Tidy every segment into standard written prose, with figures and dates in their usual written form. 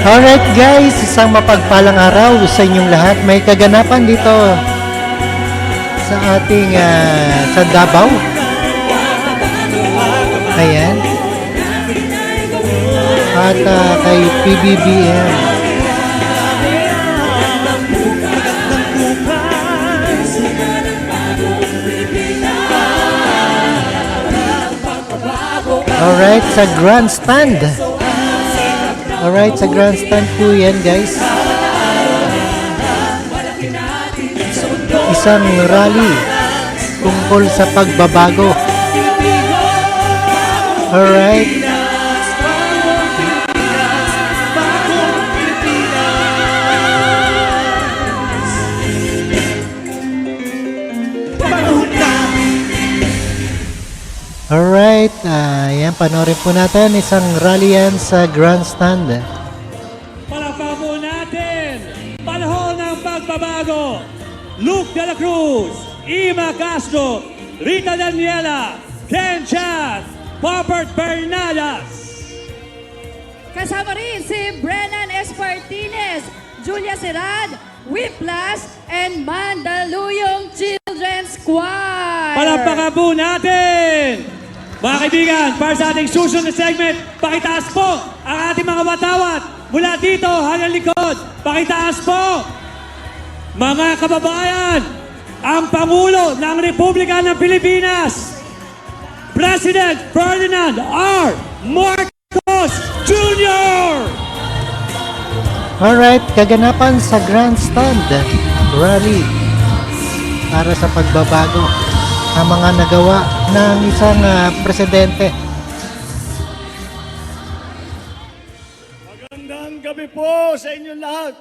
Alright guys, isang mapagpalang araw sa inyong lahat. May kaganapan dito sa ating sa Davao. Ayan. At kay Pbbm. Alright, sa grandstand. Alright, sa grandstand po yan guys. Isang rally tungkol sa pagbabago. Alright. Alright, yan, panoorin po natin isang rally yan sa grandstand. Palakpakan po natin, panahon ng pagbabago. Luke de la Cruz, Ima Castro, Rita Daniela, Ken Chan, Popert Bernadas. Kasama rin si Brennan Espartines, Julia Serad, Whiplas, and Mandaluyong Children's Choir. Palakpakan po natin! Mga kaibigan, para sa ating susunod na segment, pakitaas po ang ating mga watawat mula dito hanggang likod. Pakitaas po, mga kababayan, ang Pangulo ng Republika ng Pilipinas, President Ferdinand R. Marcos Jr. Alright, kaganapan sa grandstand rally para sa pagbabago ang mga nagawa ng isang presidente. Magandang gabi po sa inyong lahat.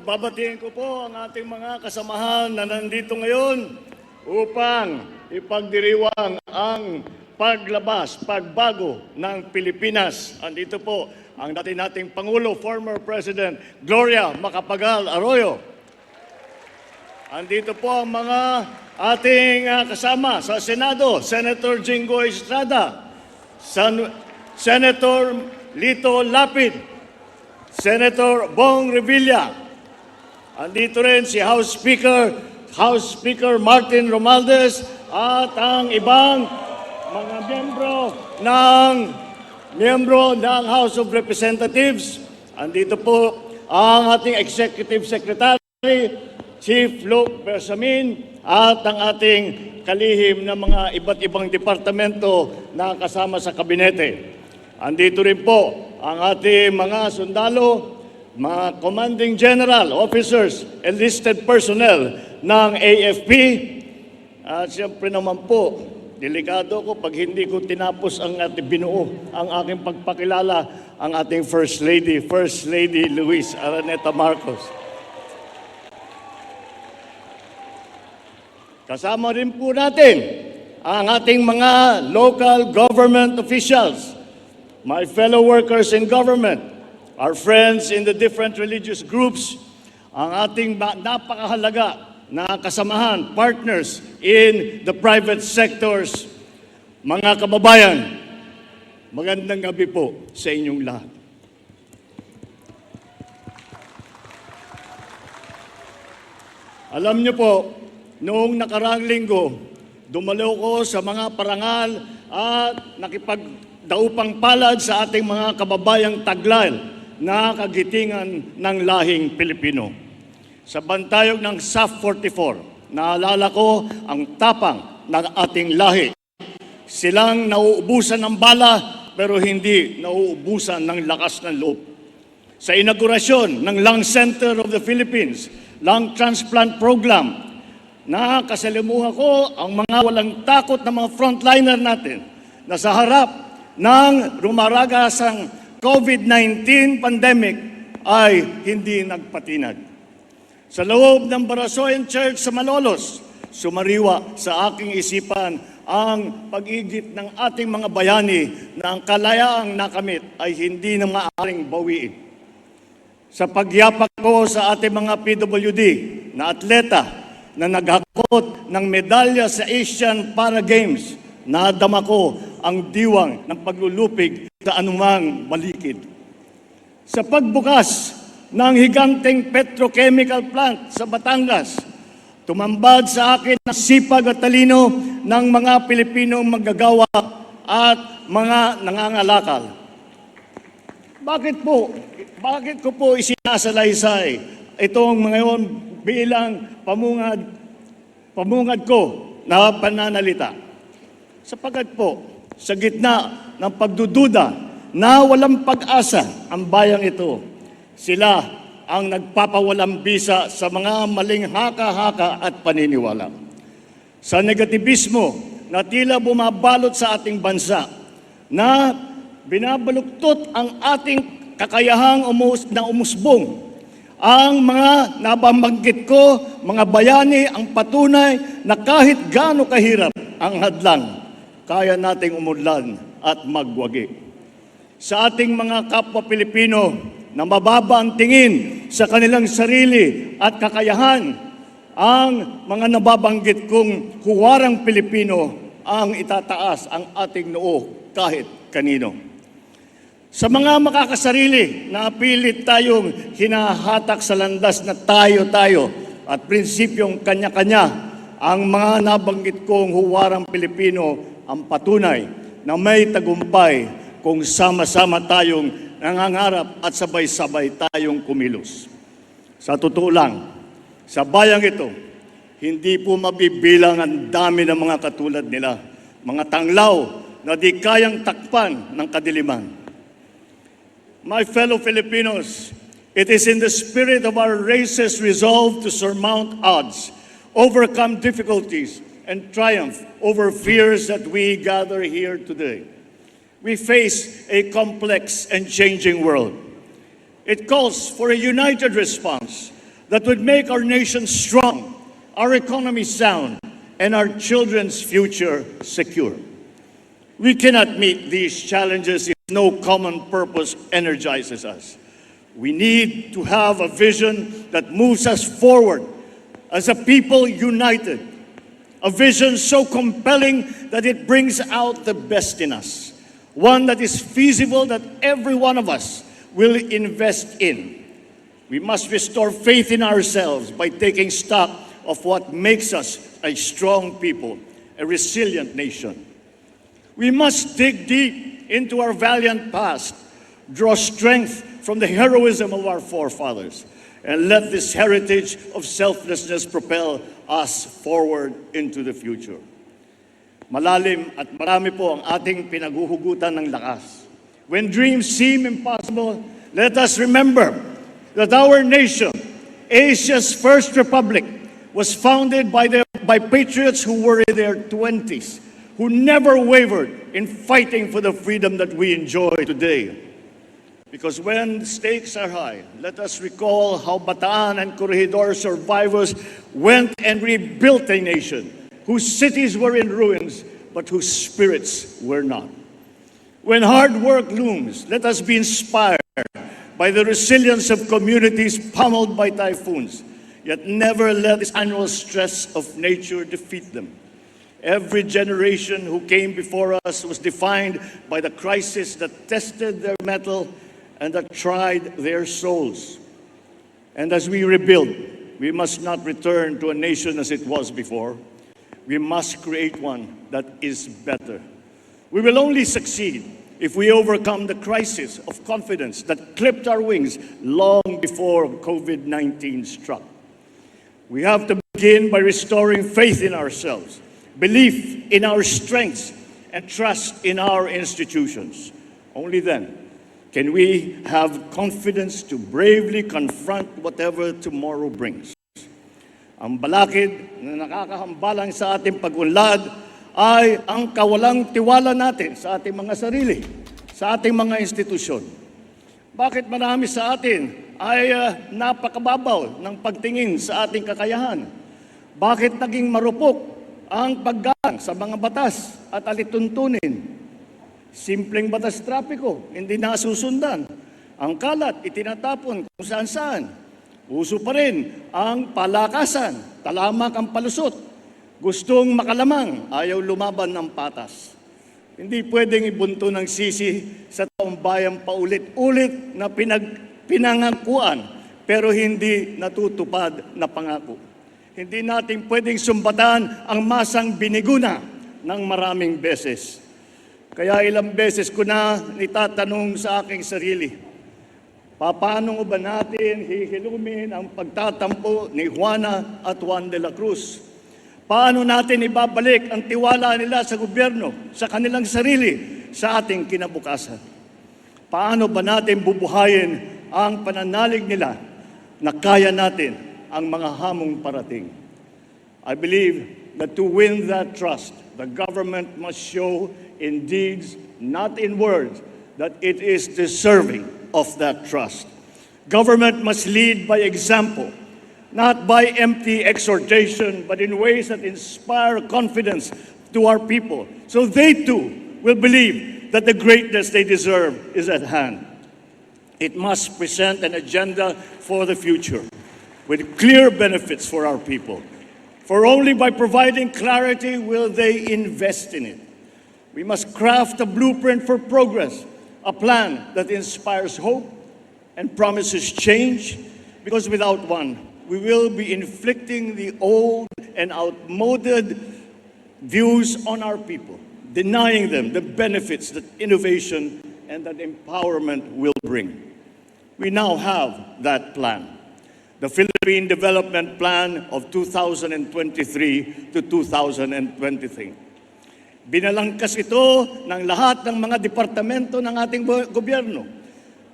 Babatiin ko po ang ating mga kasamahan na nandito ngayon upang ipagdiriwang ang pagbago ng Pilipinas. Andito po ang nating Pangulo, former President Gloria Macapagal Arroyo. Andito po ang mga ating kasama sa Senado, Senator Jinggoy Estrada, Senator Lito Lapid, Senator Bong Revilla. Andito rin si House Speaker Martin Romualdez at ang ibang mga miyembro ng House of Representatives. Andito po ang ating Executive Secretary, Chief Luke Bersamin, at ang ating kalihim na mga iba't ibang departamento na kasama sa kabinete. Andito rin po ang ating mga sundalo, mga commanding general, officers, enlisted personnel ng AFP. At siyempre naman po, delikado ko pag hindi ko tinapos ang binuo ang aking pagpakilala ang ating First Lady Luis Araneta Marcos. Kasama rin po natin ang ating mga local government officials, my fellow workers in government, our friends in the different religious groups, ang ating napakahalaga na kasamahan, partners in the private sectors. Mga kababayan, magandang gabi po sa inyong lahat. Alam niyo po, noong nakaraang linggo, dumalo ko sa mga parangal at nakipagdaupang palad sa ating mga kababayang taglay na kagitingan ng lahing Pilipino. Sa bantayog ng SAF 44, naalala ko ang tapang ng ating lahi. Silang nauubusan ng bala pero hindi nauubusan ng lakas ng loob. Sa inaugurasyon ng Lung Center of the Philippines, Lung Transplant Program, nakasalimuha ko ang mga walang takot na mga frontliner natin na sa harap ng rumaragasang COVID-19 pandemic ay hindi nagpatinag. Sa loob ng Barasoyan Church sa Malolos, sumariwa sa aking isipan ang pag-igit ng ating mga bayani na ang kalayaang nakamit ay hindi na maaaring bawiin. Sa pagyapak ko sa ating mga PWD na atleta na naghakot ng medalya sa Asian Para Games, nadama ko ang diwang ng paglulupig sa anumang malikid. Sa pagbukas ng higanteng petrochemical plant sa Batangas, tumambad sa akin ang sipag at talino ng mga Pilipinong manggagawa at mga nangangalakal. Bakit ko po isinasalaysay itong ngayon bilang pamungad ko na pananalita? Sapagkat po, sa gitna ng pagdududa na walang pag-asa ang bayang ito, sila ang nagpapawalang bisa sa mga maling haka-haka at paniniwala. Sa negatibismo na tila bumabalot sa ating bansa, na binabaluktot ang ating kakayahang umusbong. Ang mga nababanggit ko, mga bayani, ang patunay na kahit gaano kahirap ang hadlang, kaya nating umudlan at magwagi. Sa ating mga kapwa Pilipino na mababa ang tingin sa kanilang sarili at kakayahan, ang mga nababanggit kong huwarang Pilipino ang itataas ang ating noo kahit kanino. Sa mga makakasarili na pilit tayong hinahatak sa landas na tayo-tayo at prinsipyong kanya-kanya, ang mga nabanggit kong huwarang Pilipino ang patunay na may tagumpay kung sama-sama tayong nangangarap at sabay-sabay tayong kumilos. Sa totoo lang, sa bayang ito, hindi po mabibilang ang dami ng mga katulad nila, mga tanglaw na di kayang takpan ng kadiliman. My fellow Filipinos, it is in the spirit of our race's resolve to surmount odds, overcome difficulties, and triumph over fears that we gather here today. We face a complex and changing world. It calls for a united response that would make our nation strong, our economy sound, and our children's future secure. We cannot meet these challenges if no common purpose energizes us. We need to have a vision that moves us forward as a people united, a vision so compelling that it brings out the best in us, one that is feasible that every one of us will invest in. We must restore faith in ourselves by taking stock of what makes us a strong people, a resilient nation. We must dig deep into our valiant past, draw strength from the heroism of our forefathers, and let this heritage of selflessness propel us forward into the future. Malalim at marami po ang ating pinaghuhugutan ng lakas. When dreams seem impossible, let us remember that our nation, Asia's first republic, was founded by patriots who were in their 20s, who never wavered in fighting for the freedom that we enjoy today. Because when the stakes are high, let us recall how Bataan and Corregidor survivors went and rebuilt a nation whose cities were in ruins, but whose spirits were not. When hard work looms, let us be inspired by the resilience of communities pummeled by typhoons, yet never let this annual stress of nature defeat them. Every generation who came before us was defined by the crisis that tested their mettle and that tried their souls. And as we rebuild, we must not return to a nation as it was before. We must create one that is better. We will only succeed if we overcome the crisis of confidence that clipped our wings long before COVID-19 struck. We have to begin by restoring faith in ourselves, belief in our strengths, and trust in our institutions. Only then can we have confidence to bravely confront whatever tomorrow brings. Ang balakid na nakakahambalang sa ating pag-unlad ay ang kawalang tiwala natin sa ating mga sarili, sa ating mga institusyon. Bakit marami sa atin ay napakababaw ng pagtingin sa ating kakayahan? Bakit naging marupok ang paggalang sa mga batas at alituntunin? Simpleng batas trapiko, hindi nasusundan. Ang kalat, itinatapon kung saan-saan. Uso pa rin ang palakasan, talamak ang palusot. Gustong makalamang, ayaw lumaban ng patas. Hindi pwedeng ibunto ng sisi sa taong bayan paulit-ulit na pinangangkuan pero hindi natutupad na pangako. Hindi natin pwedeng sumbatan ang masang biniguna ng maraming beses. Kaya ilang beses ko na nitatanong sa aking sarili, paano ba natin hihilumin ang pagtatampo ni Juana at Juan de la Cruz? Paano natin ibabalik ang tiwala nila sa gobyerno, sa kanilang sarili, sa ating kinabukasan? Paano ba natin bubuhayin ang pananalig nila na kaya natin ang mga hamong parating? I believe that to win that trust, the government must show in deeds, not in words, that it is deserving of that trust. Government must lead by example, not by empty exhortation, but in ways that inspire confidence to our people, so they too will believe that the greatness they deserve is at hand. It must present an agenda for the future with clear benefits for our people. For only by providing clarity will they invest in it. We must craft a blueprint for progress, a plan that inspires hope and promises change, because without one, we will be inflicting the old and outmoded views on our people, denying them the benefits that innovation and that empowerment will bring. We now have that plan, the Philippine Development Plan of 2023 to 2023. Binalangkas ito ng lahat ng mga departamento ng ating gobyerno.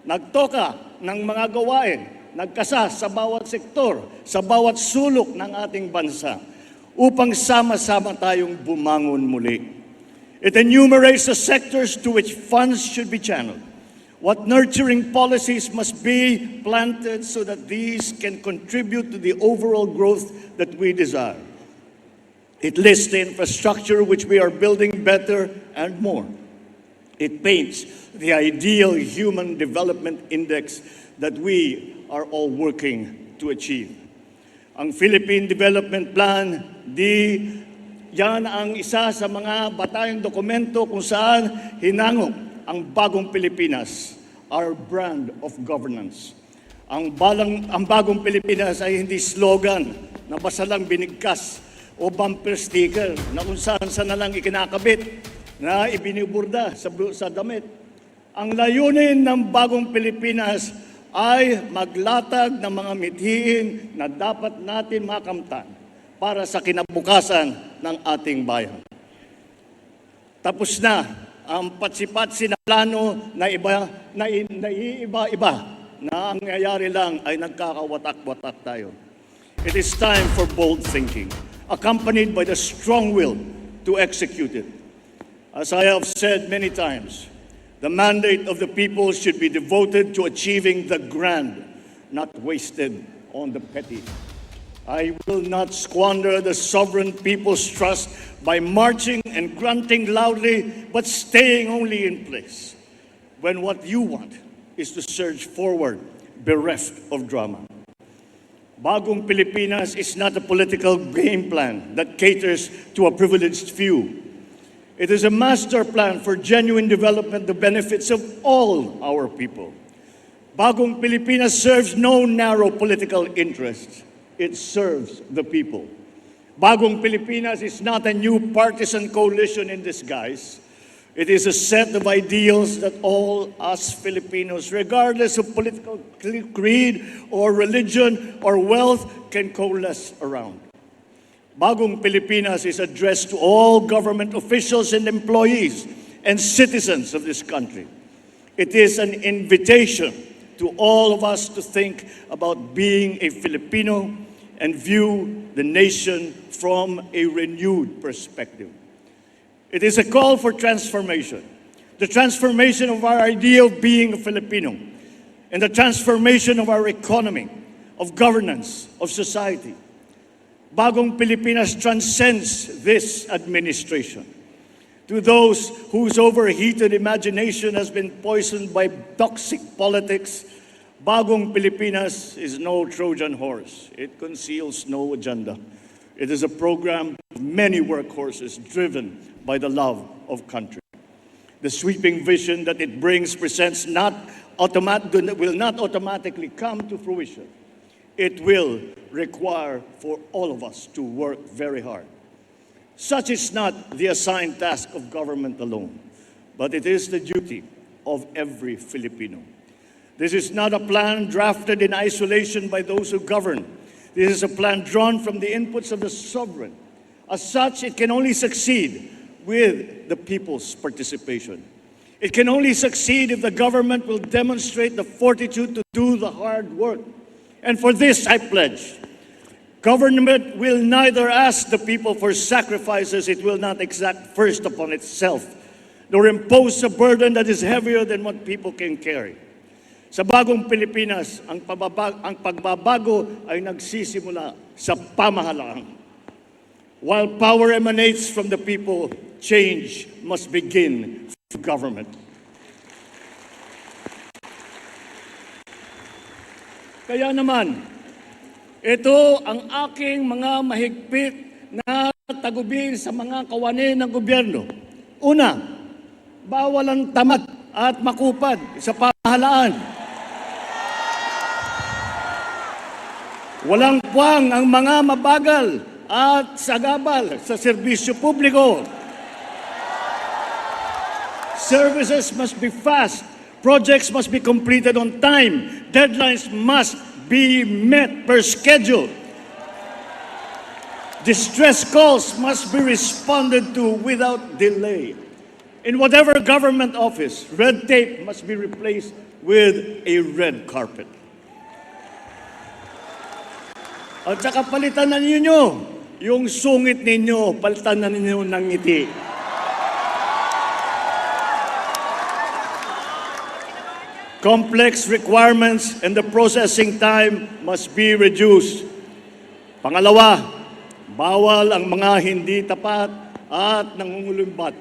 Nagtoka ng mga gawain, nagkasa sa bawat sektor, sa bawat sulok ng ating bansa, upang sama-sama tayong bumangon muli. It enumerates the sectors to which funds should be channeled, what nurturing policies must be planted so that these can contribute to the overall growth that we desire. It lists the infrastructure which we are building better and more. It paints the ideal human development index that we are all working to achieve. Ang Philippine Development Plan, yan ang isa sa mga batayang dokumento kung saan hinangok ang bagong Pilipinas, our brand of governance. Ang bagong Pilipinas ay hindi slogan na basta lang binigkas o bumper sticker na kung saan na lang ikinakabit na ibiniburda sa damit. Ang layunin ng bagong Pilipinas ay maglatag ng mga mithiin na dapat natin makamtan para sa kinabukasan ng ating bayan. Tapos na ang patsi-patsi na plano na iiba-iba na ang nangyayari lang ay nagkakawatak-watak tayo. It is time for bold thinking, accompanied by the strong will to execute it. As I have said many times, the mandate of the people should be devoted to achieving the grand, not wasted on the petty. I will not squander the sovereign people's trust by marching and grunting loudly, but staying only in place, when what you want is to surge forward, bereft of drama. Bagong Pilipinas is not a political game plan that caters to a privileged few. It is a master plan for genuine development, the benefits of all our people. Bagong Pilipinas serves no narrow political interests. It serves the people. Bagong Pilipinas is not a new partisan coalition in disguise. It is a set of ideals that all us Filipinos, regardless of political creed or religion or wealth, can coalesce around. Bagong Pilipinas is addressed to all government officials and employees and citizens of this country. It is an invitation to all of us to think about being a Filipino and view the nation from a renewed perspective. It is a call for transformation, the transformation of our idea of being a Filipino, and the transformation of our economy, of governance, of society. Bagong Pilipinas transcends this administration. To those whose overheated imagination has been poisoned by toxic politics, Bagong Pilipinas is no Trojan horse. It conceals no agenda. It is a program of many workhorses driven by the love of country. The sweeping vision that it brings presents will not automatically come to fruition. It will require for all of us to work very hard. Such is not the assigned task of government alone, but it is the duty of every Filipino. This is not a plan drafted in isolation by those who govern. This is a plan drawn from the inputs of the sovereign. As such, it can only succeed with the people's participation. It can only succeed if the government will demonstrate the fortitude to do the hard work. And for this, I pledge, government will neither ask the people for sacrifices it will not exact first upon itself, nor impose a burden that is heavier than what people can carry. Sa bagong Pilipinas, ang pagbabago ay nagsisimula sa pamahalaan. While power emanates from the people, change must begin from government. Kaya naman, ito ang aking mga mahigpit na tagubilin sa mga kawani ng gobyerno. Una, bawal ang tamad at makupad sa pamahalaan. Walang puwang ang mga mabagal at sagabal sa serbisyo publiko. Services must be fast. Projects must be completed on time. Deadlines must be met per schedule. Distress calls must be responded to without delay. In whatever government office, red tape must be replaced with a red carpet. At saka palitan na ninyo yung sungit ninyo, palitan na ninyo ng ngiti. Complex requirements and the processing time must be reduced. Pangalawa, bawal ang mga hindi tapat at nangungulumbat.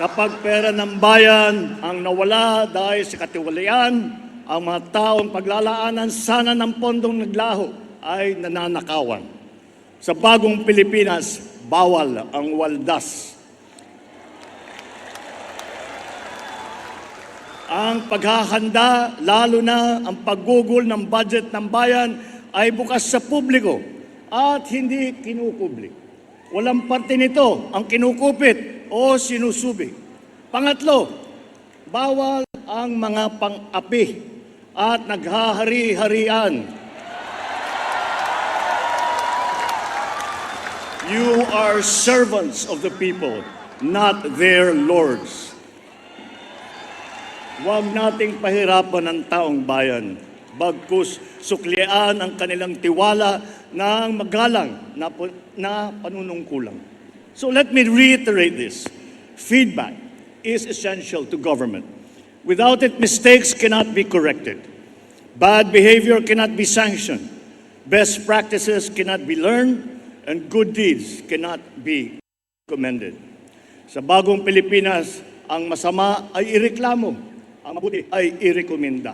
Kapag pera ng bayan ang nawala dahil sa katiwalian, ang mga taong paglalaanan sana ng pondong naglaho ay nananakawan. Sa bagong Pilipinas, bawal ang waldas. Ang paghahanda, lalo na ang paggugol ng budget ng bayan, ay bukas sa publiko at hindi kinukubli. Walang parte nito ang kinukupit o sinusubi. Pangatlo, bawal ang mga pang-api at naghahari-harian. You are servants of the people, not their lords. Huwag nating pahirapan ang taong bayan, bagkus suklian ang kanilang tiwala ng magalang na panunungkulang. So let me reiterate this. Feedback is essential to government. Without it, mistakes cannot be corrected. Bad behavior cannot be sanctioned. Best practices cannot be learned, and good deeds cannot be commended. Sa bagong Pilipinas, ang masama ay ireklamo, ang mabuti ay irekomenda.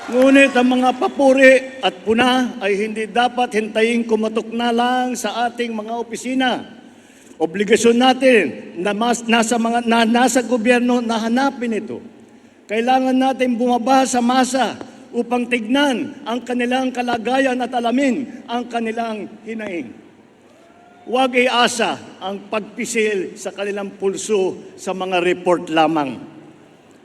Ngunit ang mga papuri at puna ay hindi dapat hintayin kumatok na lang sa ating mga opisina. Obligasyon natin na nasa gobyerno na hanapin ito. Kailangan natin bumaba sa masa upang tignan ang kanilang kalagayan at alamin ang kanilang hinaing. Huwag iasa ang pagpisil sa kanilang pulso sa mga report lamang.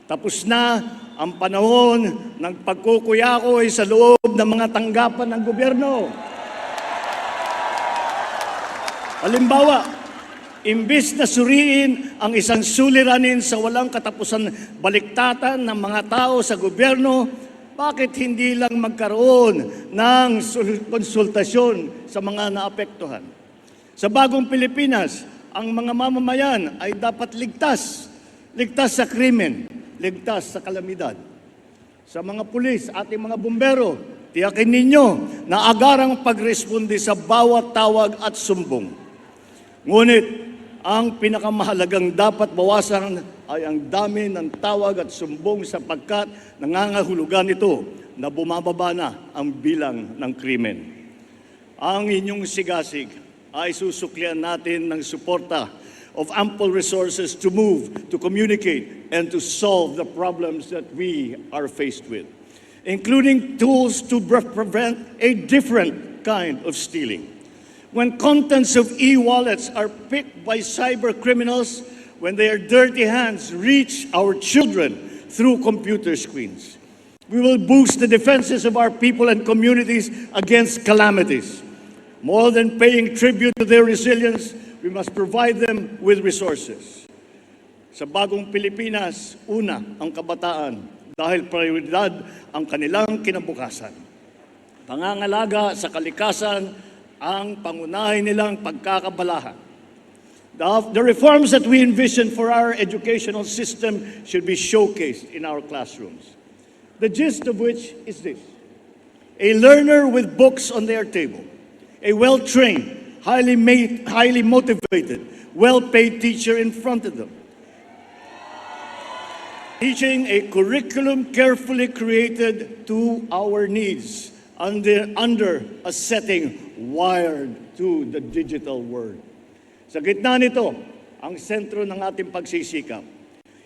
Tapos na ang panahon ng pagkukuyakoy sa loob ng mga tanggapan ng gobyerno. Halimbawa, imbis na suriin ang isang suliranin sa walang katapusan baliktatan ng mga tao sa gobyerno, bakit hindi lang magkaroon ng konsultasyon sa mga naapektuhan? Sa bagong Pilipinas, ang mga mamamayan ay dapat ligtas. Ligtas sa krimen, ligtas sa kalamidad. Sa mga pulis, ating mga bumbero, tiyakin ninyo na agarang pagresponde sa bawat tawag at sumbong. Ngunit, ang pinakamahalagang dapat bawasan ay ang dami ng tawag at sumbong sapagkat nangangahulugan ito na bumababa na ang bilang ng krimen. Ang inyong sigasig ay susuklian natin ng suporta of ample resources to move, to communicate, and to solve the problems that we are faced with, including tools to prevent a different kind of stealing. When contents of e-wallets are picked by cyber criminals, when their dirty hands reach our children through computer screens, we will boost the defenses of our people and communities against calamities. More than paying tribute to their resilience, we must provide them with resources. Sa bagong Pilipinas, una ang kabataan dahil prioridad ang kanilang kinabukasan. Pangangalaga sa kalikasan ang pangunahin nilang pagkakabalahan. The reforms that we envision for our educational system should be showcased in our classrooms. The gist of which is this: a learner with books on their table, a well-trained, highly motivated, well-paid teacher in front of them, teaching a curriculum carefully created to our needs under a setting wired to the digital world. Sa gitna nito, ang sentro ng ating pagsisikap,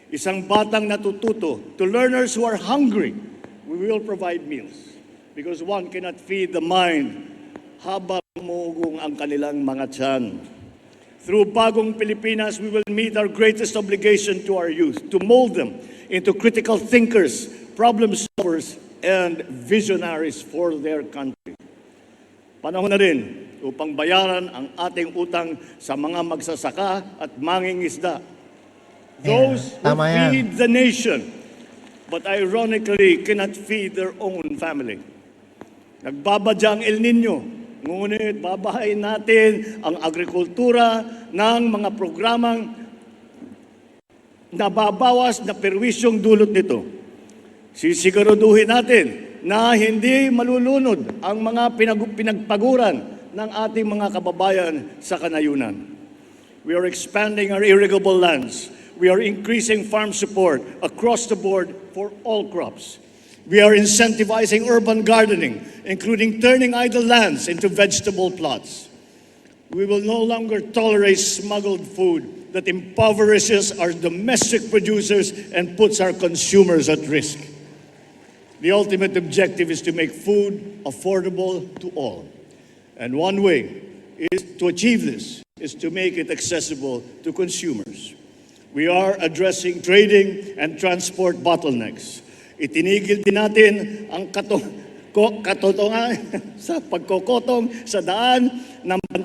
isang batang natututo. To learners who are hungry, we will provide meals, because one cannot feed the mind habang umuugong ang kanilang mga tiyan. Through Bagong Pilipinas, we will meet our greatest obligation to our youth, to mold them into critical thinkers, problem solvers, and visionaries for their country. Panahon na rin upang bayaran ang ating utang sa mga magsasaka at mangingisda. Those who tama yan. feed the nation, but ironically cannot feed their own family. Nagbabadya ang El Nino, ngunit babahayin natin ang agrikultura ng mga programang nababawas na perwisyong dulot nito. Sisiguraduhin natin na hindi malulunod ang mga pinagpaguran ng ating mga kababayan sa kanayunan. We are expanding our irrigable lands. We are increasing farm support across the board for all crops. We are incentivizing urban gardening, including turning idle lands into vegetable plots. We will no longer tolerate smuggled food that impoverishes our domestic producers and puts our consumers at risk. The ultimate objective is to make food affordable to all. And one way to achieve this is to make it accessible to consumers. We are addressing trading and transport bottlenecks. Itinigil din natin ang katotongan sa pagkokotong sa daan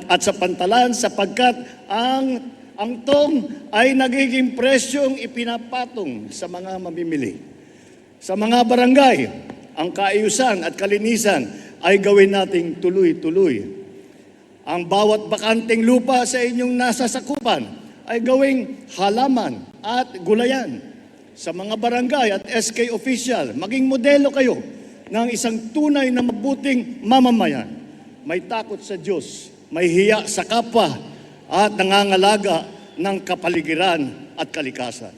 at sa pantalan sapagkat ang tong ay nagiging presyong ipinapatong sa mga mamimili. Sa mga barangay, ang kaayusan at kalinisan ay gawin nating tuloy-tuloy. Ang bawat bakanting lupa sa inyong nasasakupan ay gawing halaman at gulayan. Sa mga barangay at SK official, maging modelo kayo ng isang tunay na mabuting mamamayan. May takot sa Diyos, may hiya sa kapwa, at nangangalaga ng kapaligiran at kalikasan.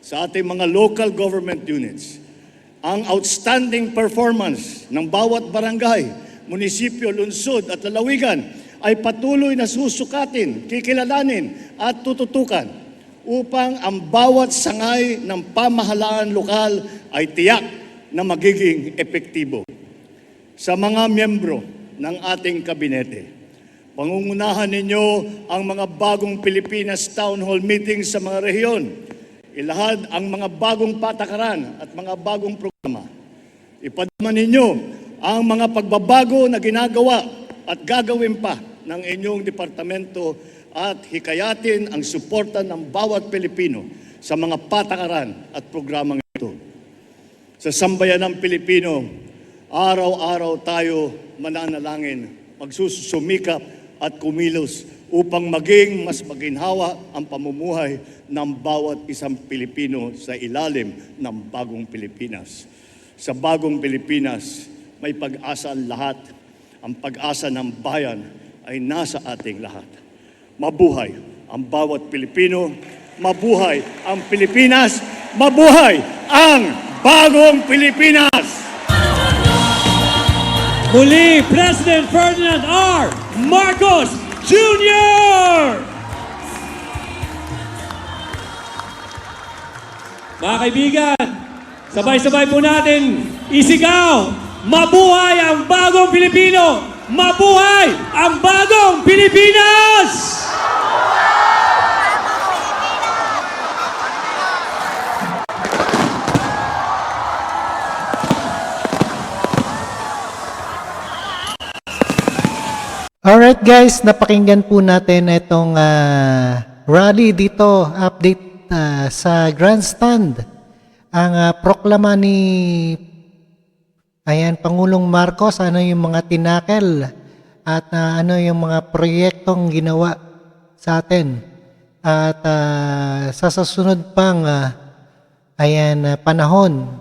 Sa ating mga local government units, ang outstanding performance ng bawat barangay, munisipyo, lungsod at lalawigan ay patuloy na susukatin, kikilalanin at tututukan upang ang bawat sangay ng pamahalaan lokal ay tiyak na magiging epektibo. Sa mga miyembro ng ating kabinete, pangungunahan ninyo ang mga Bagong Pilipinas Town Hall meetings sa mga rehiyon. Ilahad ang mga bagong patakaran at mga bagong programa. Ipadama ninyo ang mga pagbabago na ginagawa at gagawin pa ng inyong departamento at hikayatin ang suporta ng bawat Pilipino sa mga patakaran at programang ito. Sa sambayanang Pilipino, araw-araw tayo mananalangin, magsusumikap at kumilos upang maging mas maginhawa ang pamumuhay ng bawat isang Pilipino sa ilalim ng Bagong Pilipinas. Sa Bagong Pilipinas, may pag-asa ang lahat. Ang pag-asa ng bayan ay nasa ating lahat. Mabuhay ang bawat Pilipino, mabuhay ang Pilipinas, mabuhay ang Bagong Pilipinas! Muli, President Ferdinand R. Marcos Jr. Mga kaibigan, sabay-sabay po natin isigaw, mabuhay ang bagong Pilipino! Mabuhay ang bagong Pilipinas! Alright guys, napakinggan po natin itong rally dito, update sa grandstand. Ang proklama ni Pangulong Marcos, ano yung mga tinakel at ano yung mga proyektong ginawa sa atin. At sa susunod pang panahon.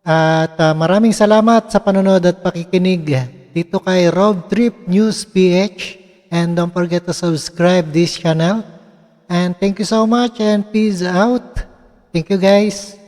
At maraming salamat sa panonood at pakikinig dito kay Road Trip News PH, and don't forget to subscribe this channel, and thank you so much and peace out. Thank you guys.